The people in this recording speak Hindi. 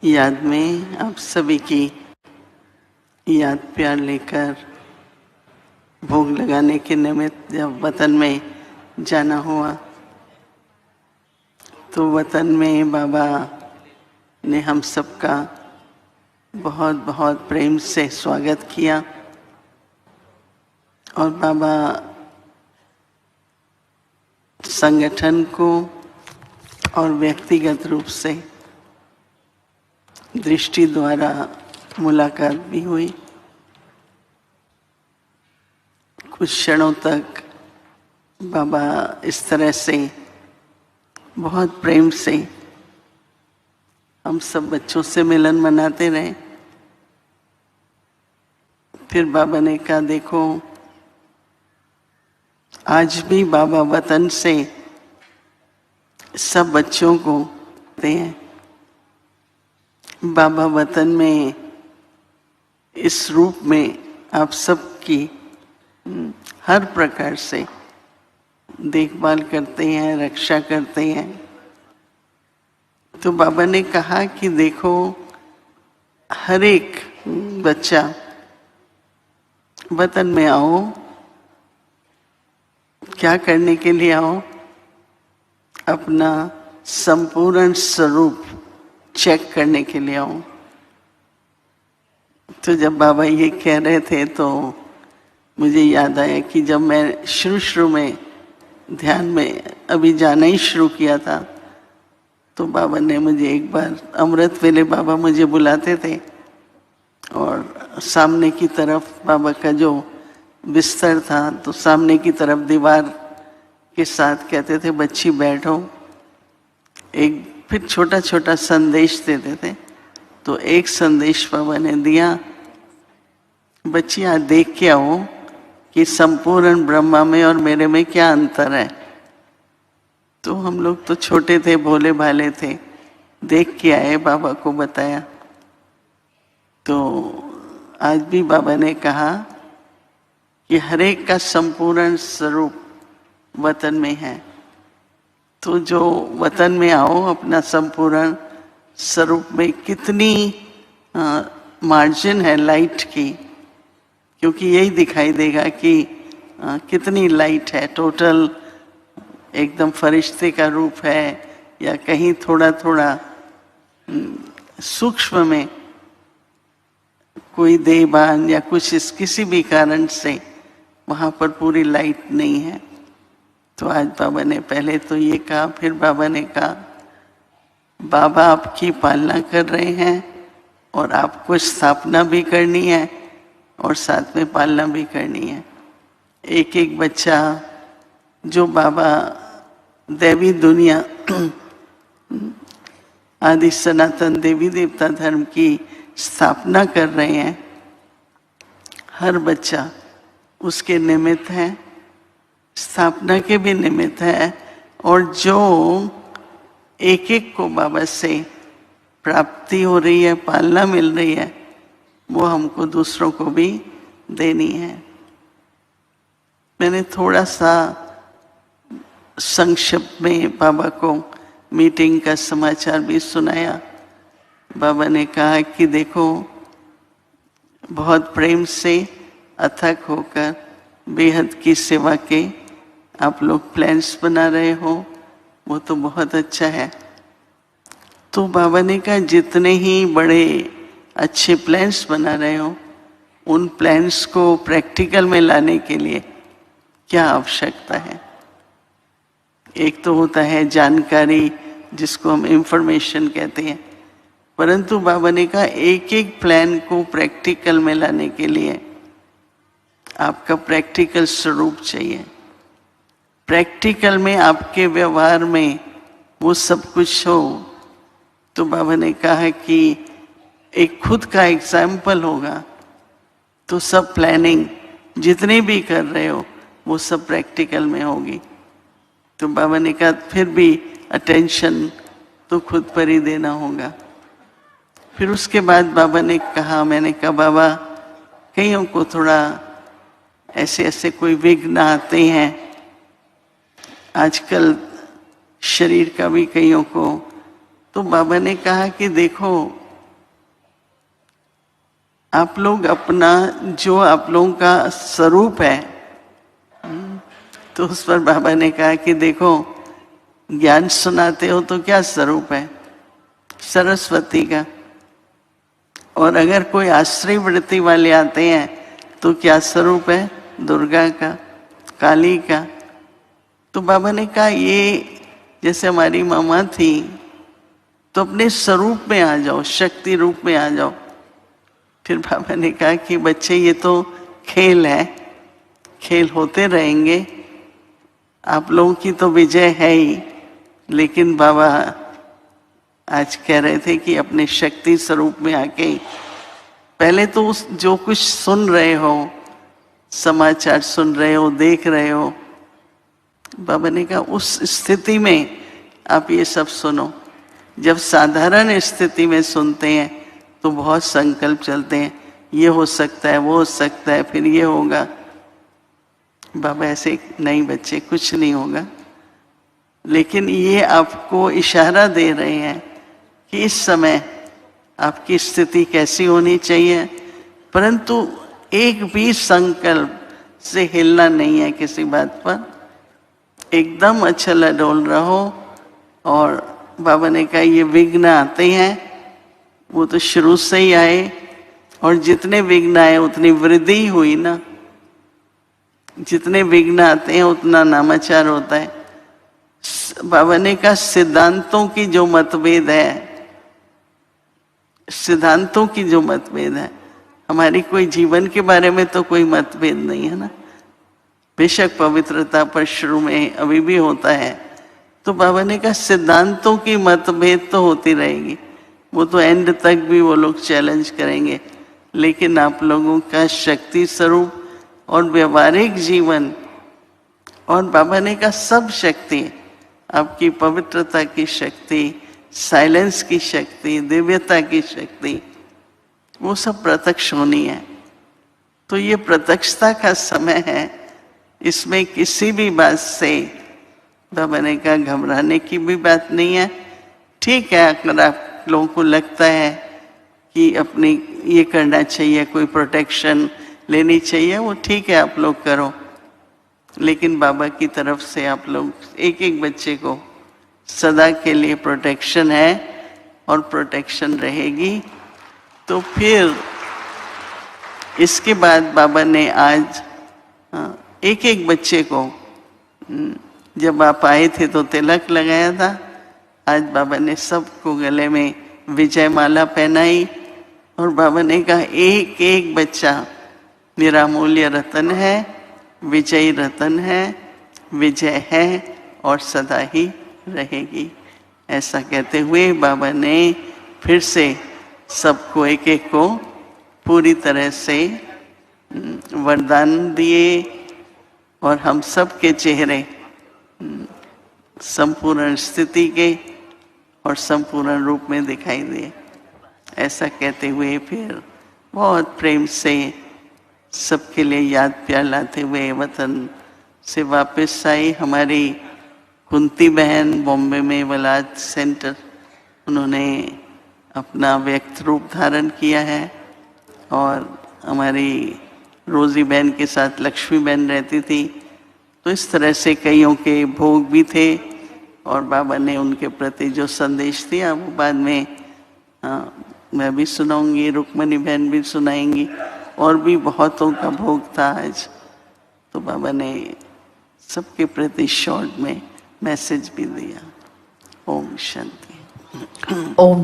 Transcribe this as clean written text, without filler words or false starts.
याद में आप सभी की याद प्यार लेकर भोग लगाने के निमित्त जब वतन में जाना हुआ तो वतन में बाबा ने हम सबका बहुत बहुत प्रेम से स्वागत किया और बाबा संगठन को और व्यक्तिगत रूप से दृष्टि द्वारा मुलाकात भी हुई। कुछ क्षणों तक बाबा इस तरह से बहुत प्रेम से हम सब बच्चों से मिलन मनाते रहे। फिर बाबा ने कहा, देखो आज भी बाबा वतन से सब बच्चों को देते हैं। बाबा वतन में इस रूप में आप सबकी हर प्रकार से देखभाल करते हैं, रक्षा करते हैं। तो बाबा ने कहा कि देखो हर एक बच्चा वतन में आओ, क्या करने के लिए आओ? अपना संपूर्ण स्वरूप चेक करने के लिए आओ। तो जब बाबा ये कह रहे थे तो मुझे याद आया कि जब मैं शुरू में ध्यान में अभी जाना ही शुरू किया था तो बाबा ने मुझे एक बार अमृत वेले बाबा मुझे बुलाते थे और सामने की तरफ बाबा का जो बिस्तर था तो सामने की तरफ दीवार के साथ कहते थे, बच्ची बैठो। एक फिर छोटा छोटा संदेश देते थे। तो एक संदेश बाबा ने दिया, बच्ची आज देख के आओ कि संपूर्ण ब्रह्मा में और मेरे में क्या अंतर है। तो हम लोग तो छोटे थे, भोले भाले थे, देख के आए, बाबा को बताया। तो आज भी बाबा ने कहा कि हरेक का संपूर्ण स्वरूप वतन में है। तो जो वतन में आओ अपना संपूर्ण स्वरूप में कितनी मार्जिन है लाइट की, क्योंकि यही दिखाई देगा कि कितनी लाइट है। टोटल एकदम फरिश्ते का रूप है या कहीं थोड़ा थोड़ा सूक्ष्म में कोई देवान या कुछ इस किसी भी कारण से वहाँ पर पूरी लाइट नहीं है। तो आज बाबा ने पहले तो ये कहा, फिर बाबा ने कहा बाबा आपकी पालना कर रहे हैं और आपको स्थापना भी करनी है और साथ में पालना भी करनी है। एक एक बच्चा जो बाबा देवी दुनिया आदि सनातन देवी देवता धर्म की स्थापना कर रहे हैं, हर बच्चा उसके निमित्त है, स्थापना के भी निमित्त है। और जो एक एक को बाबा से प्राप्ति हो रही है, पालना मिल रही है, वो हमको दूसरों को भी देनी है। मैंने थोड़ा सा संक्षिप्त में बाबा को मीटिंग का समाचार भी सुनाया। बाबा ने कहा कि देखो बहुत प्रेम से अथक होकर बेहद की सेवा के आप लोग प्लान्स बना रहे हो, वो तो बहुत अच्छा है। तो बाबा ने कहा जितने ही बड़े अच्छे प्लान्स बना रहे हो, उन प्लान्स को प्रैक्टिकल में लाने के लिए क्या आवश्यकता है। एक तो होता है जानकारी, जिसको हम इंफॉर्मेशन कहते हैं, परंतु बाबा ने कहा एक एक प्लान को प्रैक्टिकल में लाने के लिए आपका प्रैक्टिकल स्वरूप चाहिए। प्रैक्टिकल में आपके व्यवहार में वो सब कुछ हो। तो बाबा ने कहा कि एक खुद का एग्जाम्पल होगा तो सब प्लानिंग जितने भी कर रहे हो वो सब प्रैक्टिकल में होगी। तो बाबा ने कहा फिर भी अटेंशन तो खुद पर ही देना होगा। फिर उसके बाद बाबा ने कहा, मैंने कहा बाबा कईयों को थोड़ा ऐसे ऐसे कोई विघ्न आते हैं आजकल शरीर का भी कईयों को। तो बाबा ने कहा कि देखो आप लोग अपना जो आप लोगों का स्वरूप है, तो उस पर बाबा ने कहा कि देखो ज्ञान सुनाते हो तो क्या स्वरूप है? सरस्वती का। और अगर कोई आश्रय वृत्ति वाले आते हैं तो क्या स्वरूप है? दुर्गा का, काली का। तो बाबा ने कहा ये जैसे हमारी मामा थी, तो अपने स्वरूप में आ जाओ, शक्ति रूप में आ जाओ। फिर बाबा ने कहा कि बच्चे ये तो खेल है, खेल होते रहेंगे, आप लोगों की तो विजय है ही, लेकिन बाबा आज कह रहे थे कि अपने शक्ति स्वरूप में आके पहले तो उस जो कुछ सुन रहे हो, समाचार सुन रहे हो, देख रहे हो, बाबा ने कहा उस स्थिति में आप ये सब सुनो। जब साधारण स्थिति में सुनते हैं तो बहुत संकल्प चलते हैं, ये हो सकता है, वो हो सकता है, फिर ये होगा। बाबा ऐसे नहीं बच्चे, कुछ नहीं होगा। लेकिन ये आपको इशारा दे रहे हैं कि इस समय आपकी स्थिति कैसी होनी चाहिए, परंतु एक भी संकल्प से हिलना नहीं है किसी बात पर, एकदम अछल अडोल रहो। और बाबा ने कहा ये विघ्न आते हैं, वो तो शुरू से ही आए, और जितने विघ्न आए उतनी वृद्धि हुई ना। जितने विघ्न आते हैं उतना नामाचार होता है। बाबा ने कहा सिद्धांतों की जो मतभेद है, सिद्धांतों की जो मतभेद है, हमारी कोई जीवन के बारे में तो कोई मतभेद नहीं है ना। बेशक पवित्रता पर शुरू में अभी भी होता है, तो बाबा ने कहा सिद्धांतों की मतभेद तो होती रहेगी, वो तो एंड तक भी वो लोग चैलेंज करेंगे, लेकिन आप लोगों का शक्ति स्वरूप और व्यवहारिक जीवन, और बाबा ने कहा सब शक्ति, आपकी पवित्रता की शक्ति, साइलेंस की शक्ति, दिव्यता की शक्ति, वो सब प्रत्यक्ष होनी है। तो ये प्रत्यक्षता का समय है, इसमें किसी भी बात से बाबा ने कहा घबराने की भी बात नहीं है। ठीक है, अगर आप लोगों को लगता है कि अपनी ये करना चाहिए, कोई प्रोटेक्शन लेनी चाहिए, वो ठीक है, आप लोग करो, लेकिन बाबा की तरफ से आप लोग एक एक बच्चे को सदा के लिए प्रोटेक्शन है और प्रोटेक्शन रहेगी। तो फिर इसके बाद बाबा ने आज एक एक बच्चे को, जब आप आए थे तो तिलक लगाया था, आज बाबा ने सबको गले में विजय माला पहनाई, और बाबा ने कहा एक एक बच्चा मेरा मूल्य रतन है, विजयी रतन है, विजय है और सदा ही रहेगी। ऐसा कहते हुए बाबा ने फिर से सबको एक एक को पूरी तरह से वरदान दिए, और हम सब के चेहरे संपूर्ण स्थिति के और संपूर्ण रूप में दिखाई दिए। ऐसा कहते हुए फिर बहुत प्रेम से सबके लिए याद प्यार लाते हुए वतन से वापस आई हमारी कुंती बहन, बॉम्बे में वलाद सेंटर, उन्होंने अपना व्यक्त रूप धारण किया है। और हमारी रोजी बहन के साथ लक्ष्मी बहन रहती थी, तो इस तरह से कईयों के भोग भी थे, और बाबा ने उनके प्रति जो संदेश दिया वो बाद में मैं भी सुनाऊंगी, रुक्मणी बहन भी सुनाएंगी, और भी बहुतों का भोग था आज। तो बाबा ने सबके प्रति शॉर्ट में मैसेज भी दिया। ओम शांति। ओम